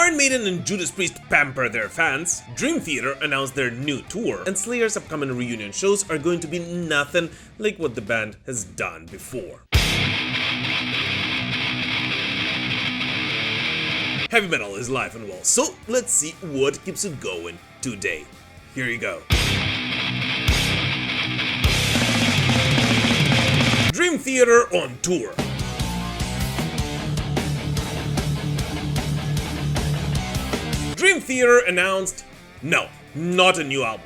Iron Maiden and Judas Priest pamper their fans, Dream Theater announced their new tour, and Slayer's upcoming reunion shows are going to be nothing like what the band has done before. Heavy metal is live and well, so let's see what keeps it going today. Here you go. Dream Theater on tour. Dream Theater announced, no, not a new album.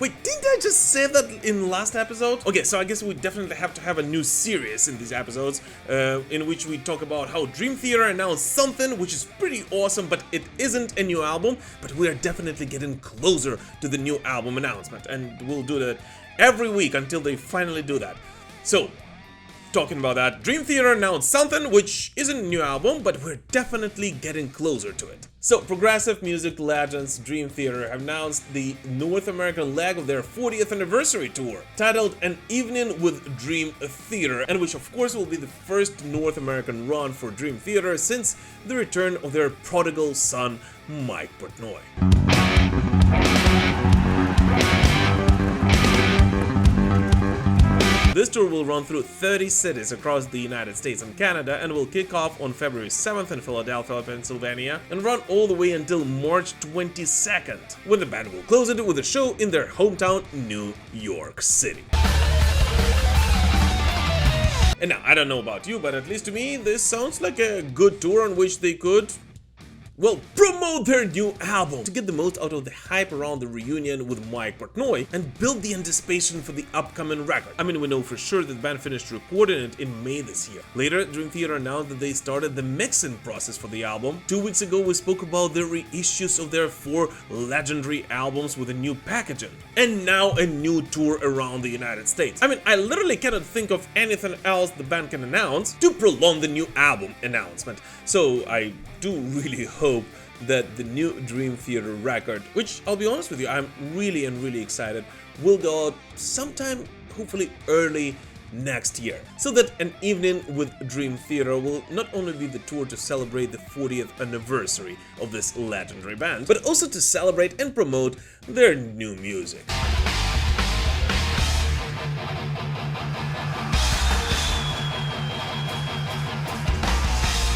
Wait, didn't I just say that in last episode? Okay, so I guess we definitely have to have a new series in these episodes, in which we talk about how Dream Theater announced something which is pretty awesome, but it isn't a new album, but we are definitely getting closer to the new album announcement, and we'll do that every week until they finally do that. So, talking about that, Dream Theater announced something which isn't a new album, but we're definitely getting closer to it. So, progressive music legends Dream Theater have announced the North American leg of their 40th anniversary tour, titled An Evening with Dream Theater, and which of course will be the first North American run for Dream Theater since the return of their prodigal son, Mike Portnoy. This tour will run through 30 cities across the United States and Canada and will kick off on February 7th in Philadelphia, Pennsylvania, and run all the way until March 22nd, when the band will close it with a show in their hometown, New York City. And now, I don't know about you, but at least to me, this sounds like a good tour on which they could, well, promote their new album to get the most out of the hype around the reunion with Mike Portnoy and build the anticipation for the upcoming record. I mean, we know for sure that the band finished recording it in May this year. Later, Dream Theater announced that they started the mixing process for the album. 2 weeks ago, we spoke about the reissues of their 4 legendary albums with a new packaging. And now a new tour around the United States. I mean, I literally cannot think of anything else the band can announce to prolong the new album announcement. So I do really hope that the new Dream Theater record, which I'll be honest with you, I'm really excited, will go out sometime, hopefully early next year. So that An Evening with Dream Theater will not only be the tour to celebrate the 40th anniversary of this legendary band, but also to celebrate and promote their new music.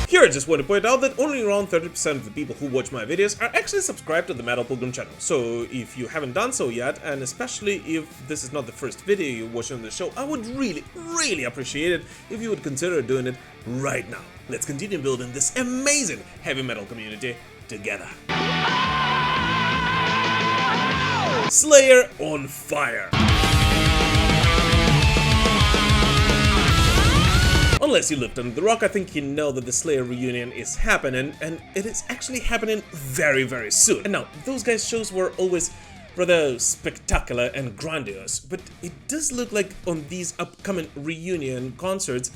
Here I just want to point out that only around 30% of the people who watch my videos are actually subscribed to the Metal Pilgrim channel. So if you haven't done so yet, and especially if this is not the first video you're watching on the show, I would really appreciate it if you would consider doing it right now. Let's continue building this amazing heavy metal community together. Slayer on fire. Unless you lived under the rock, I think you know that the Slayer reunion is happening, and it is actually happening very soon. And now, those guys' shows were always rather spectacular and grandiose, but it does look like on these upcoming reunion concerts,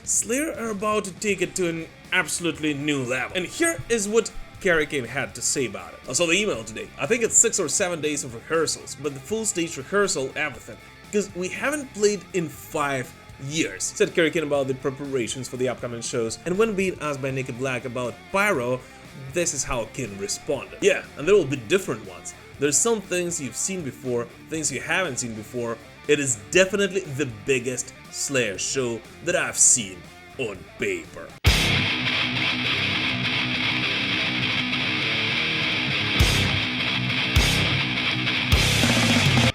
Slayer are about to take it to an absolutely new level. And here is what Kerry King had to say about it. I saw the email today. I think it's 6 or 7 days of rehearsals, but the full stage rehearsal, everything, because we haven't played in 5 years, said Kerry King about the preparations for the upcoming shows. And when being asked by Naked Black about Pyro, this is how King responded. Yeah, and there will be different ones. There's some things you've seen before, things you haven't seen before. It is definitely the biggest Slayer show that I've seen on paper.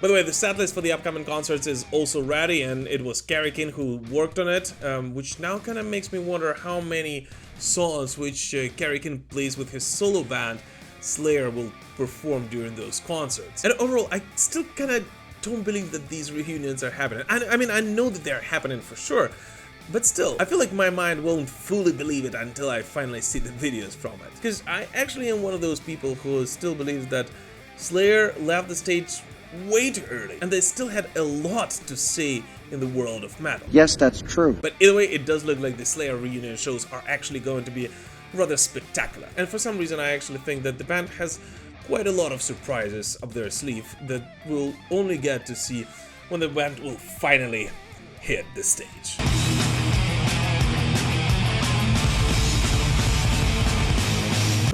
By the way, the setlist for the upcoming concerts is also ready, and it was Kerry King who worked on it, which now kind of makes me wonder how many songs which Kerry King plays with his solo band, Slayer, will perform during those concerts. And overall, I still kind of don't believe that these reunions are happening. I mean, I know that they're happening for sure, but still, I feel like my mind won't fully believe it until I finally see the videos from it. Because I actually am one of those people who still believes that Slayer left the stage way too early, and they still had a lot to say in the world of metal. Yes, that's true. But either way, it does look like the Slayer reunion shows are actually going to be rather spectacular. And for some reason, I actually think that the band has quite a lot of surprises up their sleeve that we'll only get to see when the band will finally hit the stage.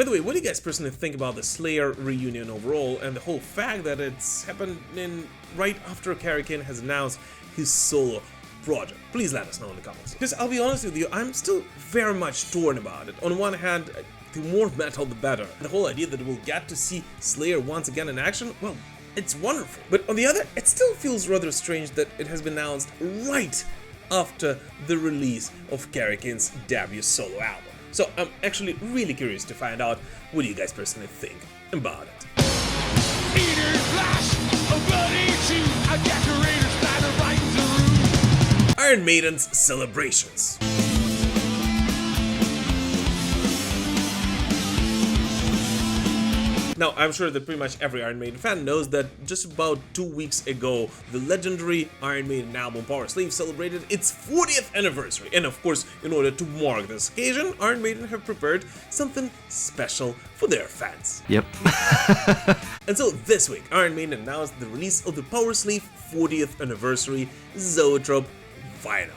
By the way, what do you guys personally think about the Slayer reunion overall, and the whole fact that it's happening right after Kerry King has announced his solo project? Please let us know in the comments. Because I'll be honest with you, I'm still very much torn about it. On one hand, the more metal the better. The whole idea that we'll get to see Slayer once again in action, well, it's wonderful. But on the other, it still feels rather strange that it has been announced right after the release of Kerry King's debut solo album. So I'm actually really curious to find out what you guys personally think about it. Iron Maiden's celebrations. Now, I'm sure that pretty much every Iron Maiden fan knows that just about 2 weeks ago, the legendary Iron Maiden album Power Slave celebrated its 40th anniversary. And of course, in order to mark this occasion, Iron Maiden have prepared something special for their fans. Yep. And so this week, Iron Maiden announced the release of the Power Slave 40th anniversary Zoetrope vinyl.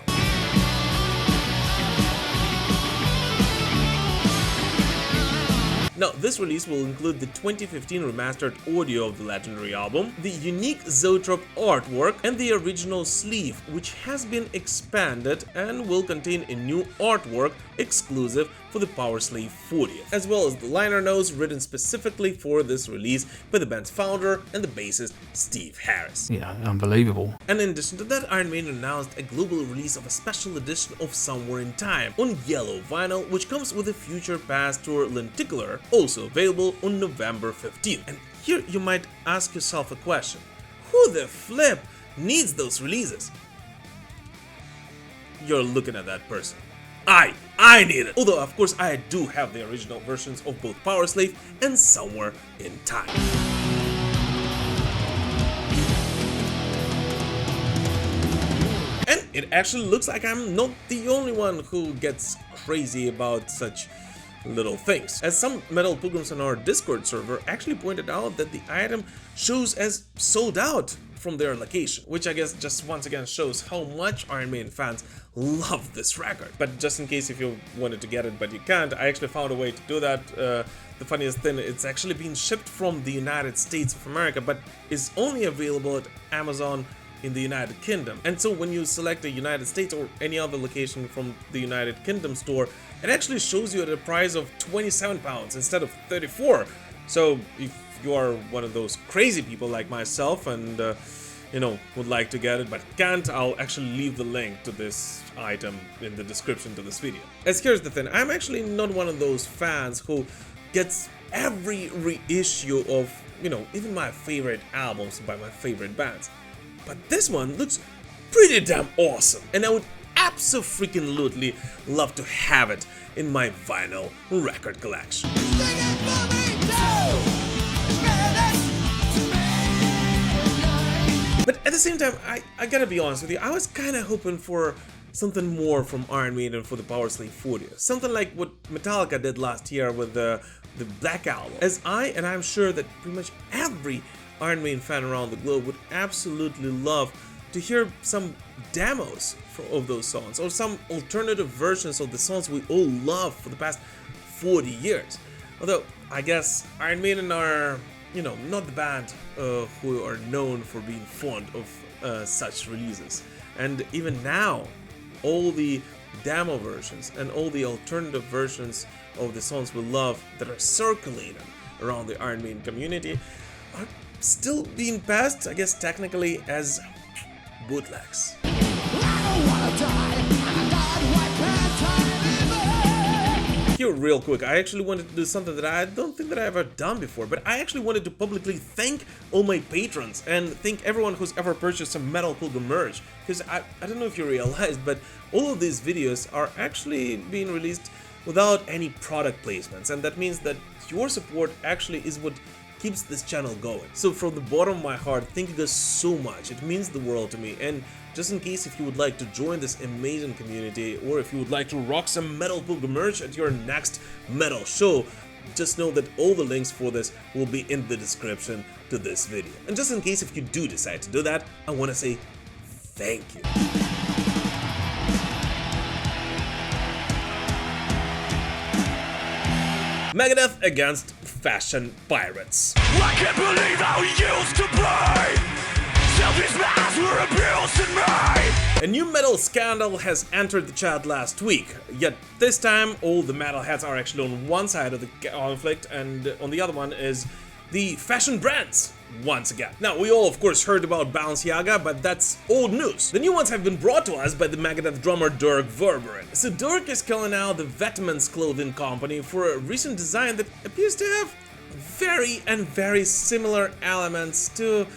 Now, this release will include the 2015 remastered audio of the legendary album, the unique Zoetrope artwork, and the original sleeve, which has been expanded and will contain a new artwork exclusive for the Power Slave 40th, as well as the liner notes written specifically for this release by the band's founder and the bassist Steve Harris. Yeah, unbelievable. And in addition to that, Iron Maiden announced a global release of a special edition of Somewhere in Time on yellow vinyl, which comes with a Future Past tour lenticular, also available on November 15th. And here you might ask yourself a question: who the flip needs those releases? You're looking at that person. I need it! Although, of course, I do have the original versions of both Power Slave and Somewhere in Time. And it actually looks like I'm not the only one who gets crazy about such little things, as some metal pilgrims on our Discord server actually pointed out that the item shows as sold out from their location, which I guess just once again shows how much Iron Maiden fans love this record. But just in case if you wanted to get it but you can't, I actually found a way to do that. The funniest thing, it's actually being shipped from the United States of America, but is only available at Amazon in the United Kingdom. And so when you select the United States or any other location from the United Kingdom store, it actually shows you at a price of £27 instead of 34. So if you are one of those crazy people like myself and you know, would like to get it but can't, I'll actually leave the link to this item in the description to this video. As here's the thing, I'm actually not one of those fans who gets every reissue of, you know, even my favorite albums by my favorite bands. But this one looks pretty damn awesome, and I would abso-freaking-lutely love to have it in my vinyl record collection. But at the same time, I gotta be honest with you, I was kinda hoping for something more from Iron Maiden for the Power Slave 40th. Something like what Metallica did last year with the Black Album. As I'm sure that pretty much every Iron Maiden fan around the globe would absolutely love to hear some demos of those songs, or some alternative versions of the songs we all love for the past 40 years. Although, I guess Iron Maiden are, you know, not the band who are known for being fond of such releases. And even now, all the demo versions and all the alternative versions of the songs we love that are circulating around the Iron Maiden community are still being passed, I guess technically, as bootlegs. Here, real quick, I actually wanted to do something that I don't think that I've ever done before, but I actually wanted to publicly thank all my patrons and thank everyone who's ever purchased some Metal Pilgrim merch, because I don't know if you realized, but all of these videos are actually being released without any product placements, and that means that your support actually is what keeps this channel going. So from the bottom of my heart, thank you guys so much. It means the world to me. And just in case if you would like to join this amazing community, or if you would like to rock some Metal Pilgrim merch at your next metal show, just know that all the links for this will be in the description to this video. And just in case if you do decide to do that, I want to say thank you. Megadeth against fashion pirates. I can't believe how we used to play. Selfish minds were abusing me. A new metal scandal has entered the chat last week, yet this time all the metalheads are actually on one side of the conflict, and on the other one is the fashion brands. Once again. Now, we all of course heard about Balenciaga, but that's old news. The new ones have been brought to us by the Megadeth drummer Dirk Verbeuren. So Dirk is calling out the Vetements clothing company for a recent design that appears to have very similar elements to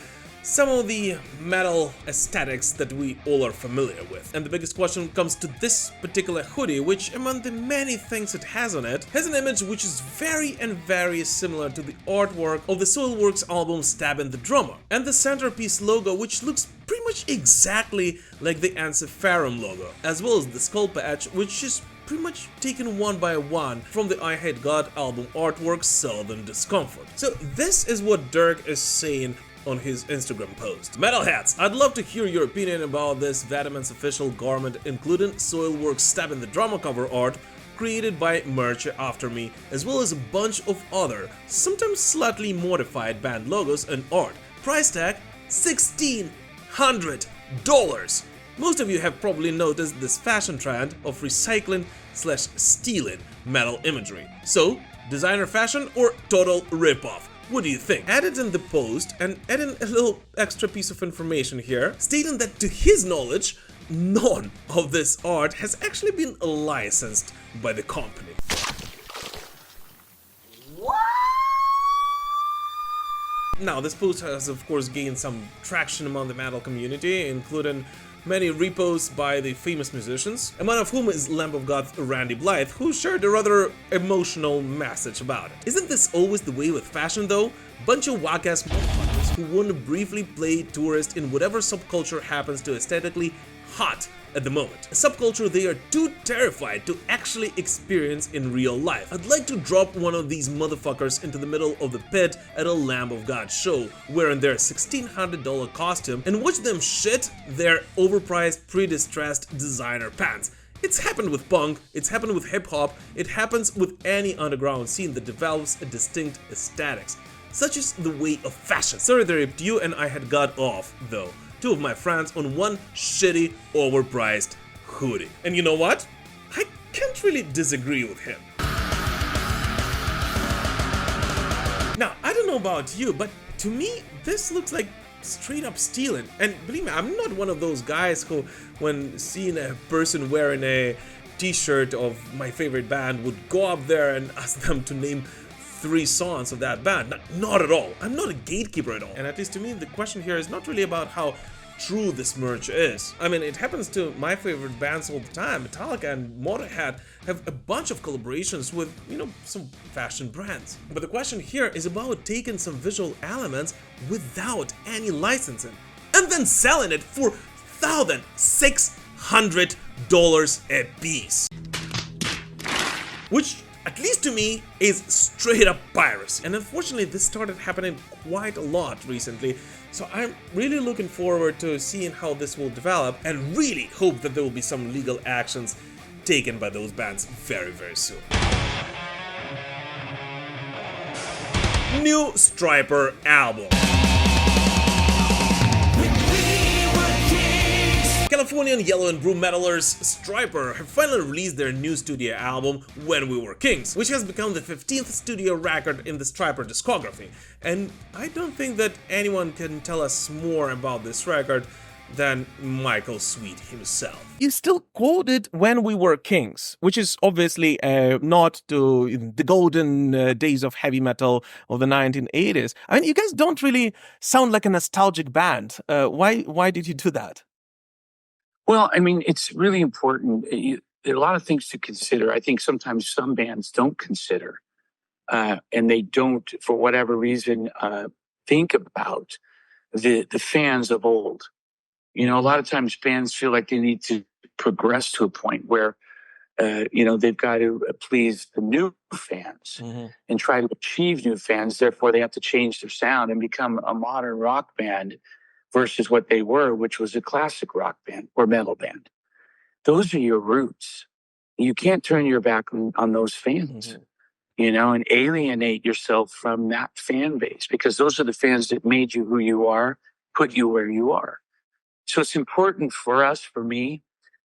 some of the metal aesthetics that we all are familiar with. And the biggest question comes to this particular hoodie, which among the many things it has on it, has an image which is very similar to the artwork of the Soilworks album Stabbing the Drummer, and the centerpiece logo, which looks pretty much exactly like the Encepharum logo, as well as the skull patch, which is pretty much taken one by one from the I Hate God album artwork Southern Discomfort. So this is what Dirk is saying on his Instagram post. Metalheads, I'd love to hear your opinion about this Vetements official garment, including Soilworks Stabbing the Drummer cover art created by Merch After Me, as well as a bunch of other, sometimes slightly modified band logos and art. Price tag $1,600. Most of you have probably noticed this fashion trend of recycling/stealing metal imagery. So, designer fashion or total ripoff? What do you think? Add it in the post and add in a little extra piece of information here, stating that to his knowledge, none of this art has actually been licensed by the company. What? Now, this post has of course gained some traction among the metal community, including many reposts by the famous musicians, among of whom is Lamb of God Randy Blythe, who shared a rather emotional message about it. Isn't this always the way with fashion though? Bunch of whack-ass motherfuckers who want to briefly play tourist in whatever subculture happens to aesthetically hot at the moment. A subculture they are too terrified to actually experience in real life. I'd like to drop one of these motherfuckers into the middle of the pit at a Lamb of God show, wearing their $1,600 costume, and watch them shit their overpriced, pre-distressed designer pants. It's happened with punk, it's happened with hip-hop, it happens with any underground scene that develops a distinct aesthetics. Such is the way of fashion. Sorry that I ripped you and I had got off, though. Two of my friends on one shitty, overpriced hoodie. And you know what? I can't really disagree with him. Now, I don't know about you, but to me, this looks like straight up stealing. And believe me, I'm not one of those guys who, when seeing a person wearing a t-shirt of my favorite band, would go up there and ask them to name 3 songs of that band. Not at all. I'm not a gatekeeper at all. And at least to me, the question here is not really about how true this merch is. I mean, it happens to my favorite bands all the time. Metallica and Motorhead have a bunch of collaborations with, some fashion brands. But the question here is about taking some visual elements without any licensing and then selling it for $1,600 a piece. Which, at least to me, is straight up piracy. And unfortunately, this started happening quite a lot recently, so I'm really looking forward to seeing how this will develop, and really hope that there will be some legal actions taken by those bands very soon. New Stryper album. Californian yellow and blue metalers Stryper have finally released their new studio album When We Were Kings, which has become the 15th studio record in the Stryper discography. And I don't think that anyone can tell us more about this record than Michael Sweet himself. You still quoted When We Were Kings, which is obviously a nod to the golden days of heavy metal of the 1980s. I mean, you guys don't really sound like a nostalgic band. Why did you do that? Well, I mean, it's really important. There are a lot of things to consider. I think sometimes some bands don't consider, and they don't, for whatever reason, think about the fans of old. A lot of times bands feel like they need to progress to a point where, they've got to please the new fans and try to achieve new fans. Therefore, they have to change their sound and become a modern rock band versus what they were, which was a classic rock band or metal band. Those are your roots. You can't turn your back on those fans. and alienate yourself from that fan base, because those are the fans that made you who you are, put you where you are. So it's important for us, for me,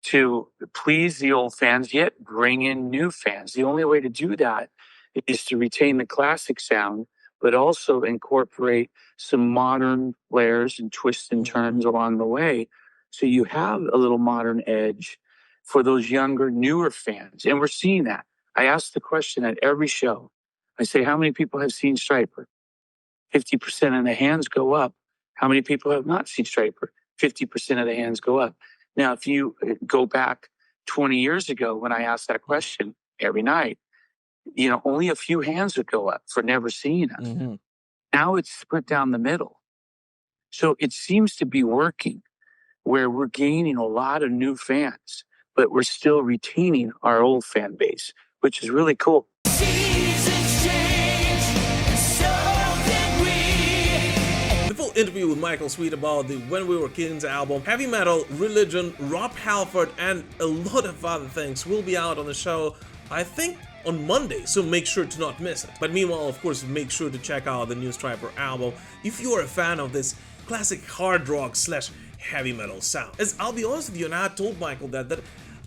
to please the old fans, yet bring in new fans. The only way to do that is to retain the classic sound, but also incorporate some modern layers and twists and turns along the way. So you have a little modern edge for those younger, newer fans. And we're seeing that. I ask the question at every show. I say, how many people have seen Stryper? 50% of the hands go up. How many people have not seen Stryper? 50% of the hands go up. Now, if you go back 20 years ago when I asked that question every night, only a few hands would go up for never seeing us. Mm-hmm. Now it's split down the middle. So it seems to be working, where we're gaining a lot of new fans, but we're still retaining our old fan base, which is really cool. Interview with Michael Sweet about the When We Were Kings album, heavy metal, religion, Rob Halford, and a lot of other things will be out on the show, I think, on Monday, so make sure to not miss it. But meanwhile, of course, make sure to check out the new Stryper album if you are a fan of this classic hard rock / heavy metal sound. As I'll be honest with you, and I told Michael that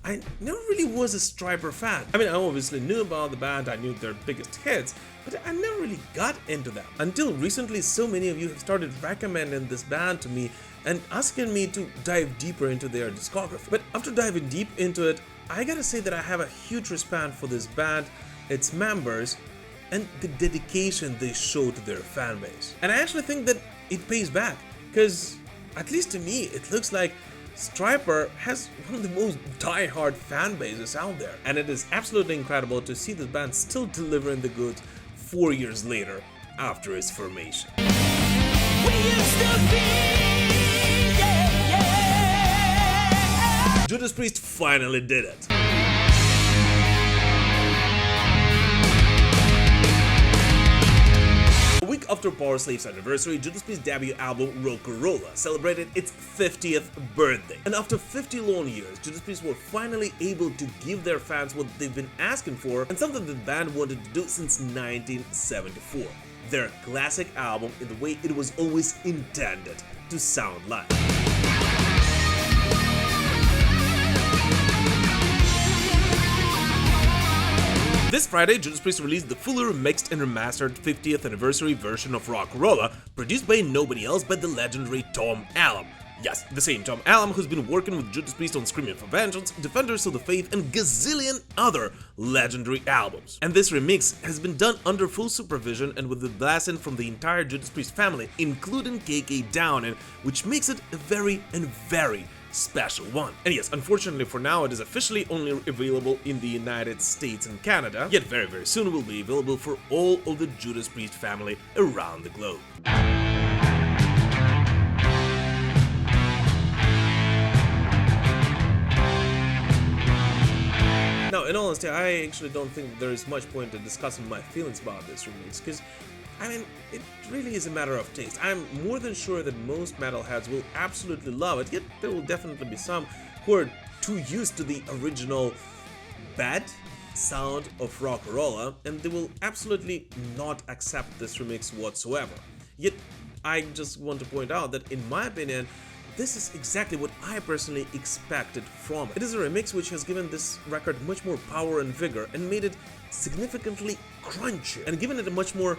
I never really was a Stryper fan. I mean, I obviously knew about the band, I knew their biggest hits, but I never really got into them. Until recently, so many of you have started recommending this band to me and asking me to dive deeper into their discography. But after diving deep into it, I gotta say that I have a huge respect for this band, its members, and the dedication they show to their fan base. And I actually think that it pays back, because at least to me, it looks like Stryper has one of the most die-hard fan bases out there. And it is absolutely incredible to see this band still delivering the goods 4 years later after its formation. Judas Priest finally did it. A week after Powerslave's anniversary, Judas Priest's debut album Rock'n'Rolla celebrated its 50th birthday. And after 50 long years, Judas Priest were finally able to give their fans what they've been asking for, and something the band wanted to do since 1974. Their classic album in the way it was always intended to sound like. This Friday, Judas Priest released the fully remixed and remastered 50th anniversary version of Rock'n'Rolla, produced by nobody else but the legendary Tom Allom. Yes, the same Tom Allom who's been working with Judas Priest on Screaming for Vengeance, Defenders of the Faith, and gazillion other legendary albums. And this remix has been done under full supervision and with the blessing from the entire Judas Priest family, including KK Downing, which makes it a very special one. And yes, unfortunately for now, it is officially only available in the United States and Canada, yet very soon will be available for all of the Judas Priest family around the globe. Now, in all honesty, I actually don't think there is much point in discussing my feelings about this remix, because I mean, it really is a matter of taste. I'm more than sure that most metalheads will absolutely love it, yet there will definitely be some who are too used to the original bad sound of Rock'n'Rolla, and they will absolutely not accept this remix whatsoever. Yet, I just want to point out that in my opinion, this is exactly what I personally expected from it. It is a remix which has given this record much more power and vigor, and made it significantly crunchier, and given it a much more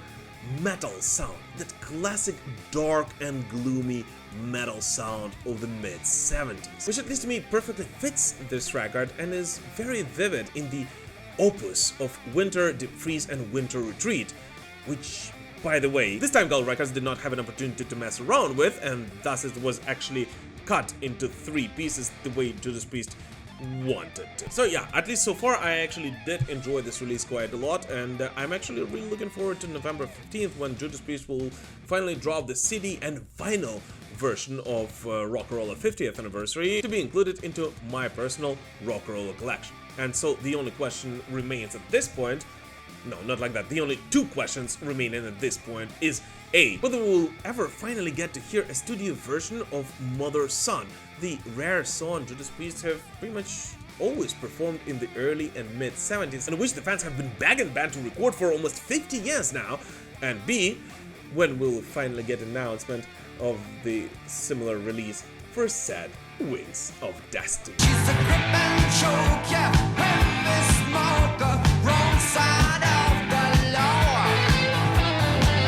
metal sound, that classic dark and gloomy metal sound of the mid-70s, which at least to me perfectly fits this record and is very vivid in the opus of Winter, Deep Freeze, and Winter Retreat, which, by the way, this Time Gal Records did not have an opportunity to mess around with, and thus it was actually cut into 3 pieces the way Judas Priest wanted to. So yeah, at least so far I actually did enjoy this release quite a lot, and I'm actually really looking forward to November 15th when Judas Priest will finally drop the CD and vinyl version of Rock'n'Rolla 50th anniversary to be included into my personal Rock'n'Rolla collection. And so the only question remains at this point, no, not like that, the only 2 questions remaining at this point is A, whether we'll ever finally get to hear a studio version of Mother Son, the rare song Judas Priest have pretty much always performed in the early and mid-70s, and which the fans have been begging the band to record for almost 50 years now, and B, when we'll finally get an announcement of the similar release for said Wings of Destiny.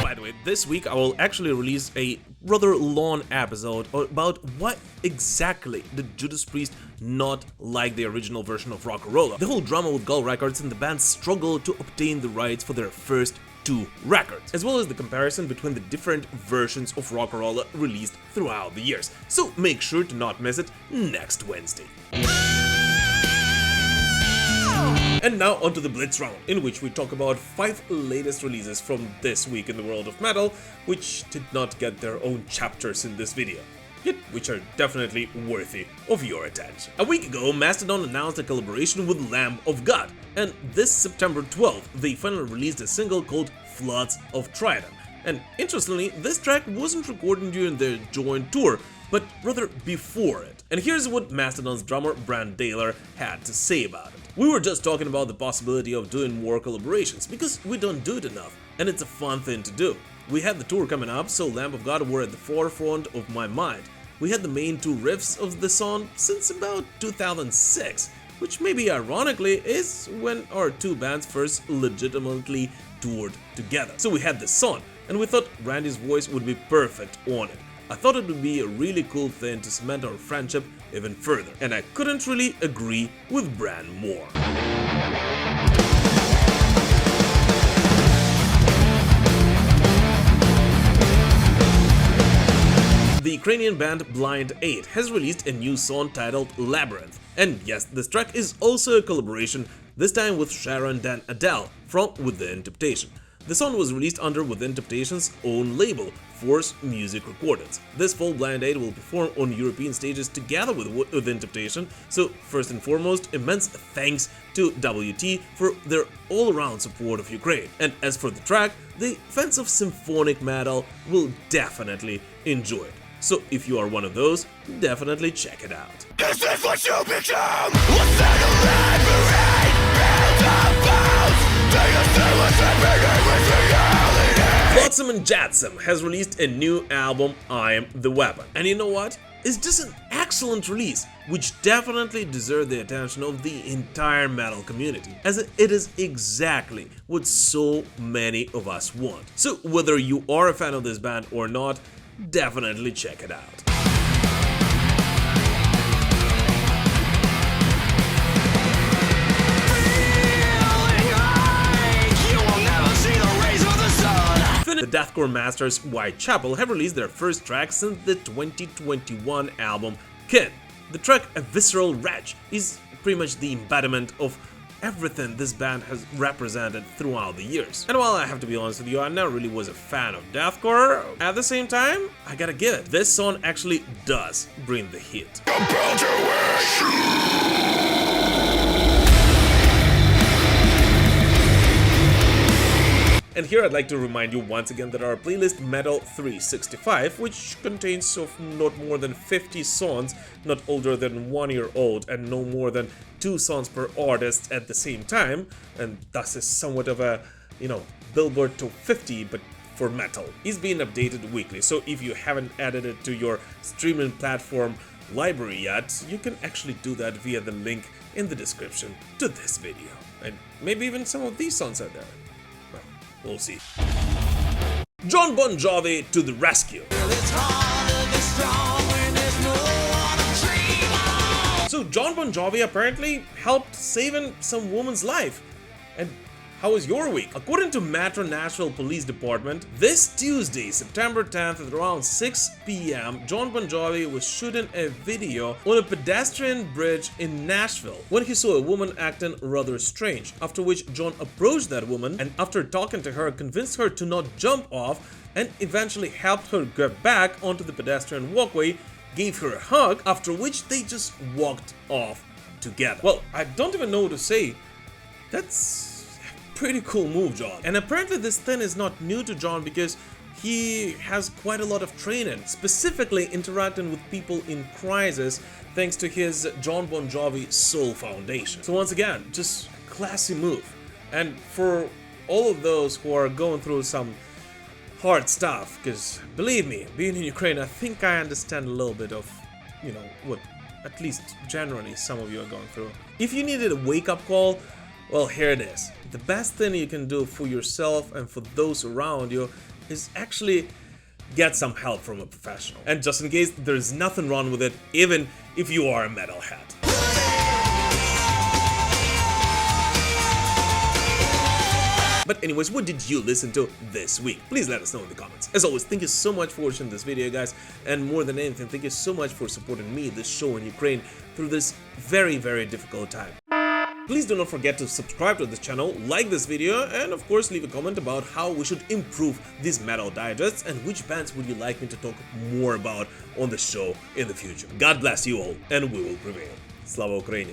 By the way, this week I will actually release a rather long episode about what exactly did Judas Priest not like the original version of Rock'n'Rolla. The whole drama with Gull Records and the band's struggle to obtain the rights for their first 2 records, as well as the comparison between the different versions of Rock'n'Rolla released throughout the years. So make sure to not miss it next Wednesday. And now onto the Blitz round, in which we talk about 5 latest releases from this week in the world of metal, which did not get their own chapters in this video, yet which are definitely worthy of your attention. A week ago, Mastodon announced a collaboration with Lamb of God, and this September 12th, they finally released a single called Floods of Trident. And interestingly, this track wasn't recorded during their joint tour, but rather before it. And here's what Mastodon's drummer Brand Daler had to say about it. "We were just talking about the possibility of doing more collaborations, because we don't do it enough, and it's a fun thing to do. We had the tour coming up, so Lamb of God were at the forefront of my mind. We had the main 2 riffs of the song since about 2006, which maybe ironically is when our 2 bands first legitimately toured together. So we had this song, and we thought Randy's voice would be perfect on it. I thought it would be a really cool thing to cement our friendship even further, and I couldn't really agree with Brand more." The Ukrainian band Blind 8 has released a new song titled Labyrinth. And yes, this track is also a collaboration, this time with Sharon Dan Adele from Within Temptation. The song was released under Within Temptation's own label, Force Music Recordings. This fall, Blind 8 will perform on European stages together with Within Temptation, so first and foremost, immense thanks to WT for their all-around support of Ukraine. And as for the track, the fans of symphonic metal will definitely enjoy it. So if you are one of those, definitely check it out. This is what you become. What's that elaborate? Build up bounds. Do you see what's happening with reality? Flotsam Jetsam has released a new album, I Am the Weapon. And you know what? It's just an excellent release, which definitely deserves the attention of the entire metal community, as it is exactly what so many of us want. So whether you are a fan of this band or not, definitely check it out. The deathcore masters Whitechapel have released their first track since the 2021 album Kin. The track A Visceral Wretch is pretty much the embodiment of everything this band has represented throughout the years. And while I have to be honest with you, I never really was a fan of deathcore, at the same time, I gotta give it, this song actually does bring the heat. And here I'd like to remind you once again that our playlist Metal 365, which contains of not more than 50 songs, not older than 1 year old, and no more than 2 songs per artist at the same time, and thus is somewhat of a, Billboard Top 50, but for metal, is being updated weekly. So if you haven't added it to your streaming platform library yet, you can actually do that via the link in the description to this video. And maybe even some of these songs are there. We'll see. Jon Bon Jovi to the rescue. So Jon Bon Jovi apparently helped saving some woman's life. And how was your week? According to Metro Nashville Police Department, this Tuesday, September 10th at around 6 p.m., Jon Bon Jovi was shooting a video on a pedestrian bridge in Nashville when he saw a woman acting rather strange, after which Jon approached that woman and after talking to her, convinced her to not jump off and eventually helped her get back onto the pedestrian walkway, gave her a hug, after which they just walked off together. Well, I don't even know what to say. That's pretty cool move, Jon. And apparently this thing is not new to Jon because he has quite a lot of training, specifically interacting with people in crisis thanks to his Jon Bon Jovi Soul Foundation. So once again, just classy move. And for all of those who are going through some hard stuff, because believe me, being in Ukraine, I think I understand a little bit of, you know, what at least generally some of you are going through. If you needed a wake-up call, well, here it is. The best thing you can do for yourself and for those around you is actually get some help from a professional. And just in case, there's nothing wrong with it, even if you are a metalhead. But anyways, what did you listen to this week? Please let us know in the comments. As always, thank you so much for watching this video, guys. And more than anything, thank you so much for supporting me, this show in Ukraine, through this very, very difficult time. Please do not forget to subscribe to this channel, like this video, and of course leave a comment about how we should improve these metal digests and which bands would you like me to talk more about on the show in the future. God bless you all, and we will prevail. Slava Ukraini!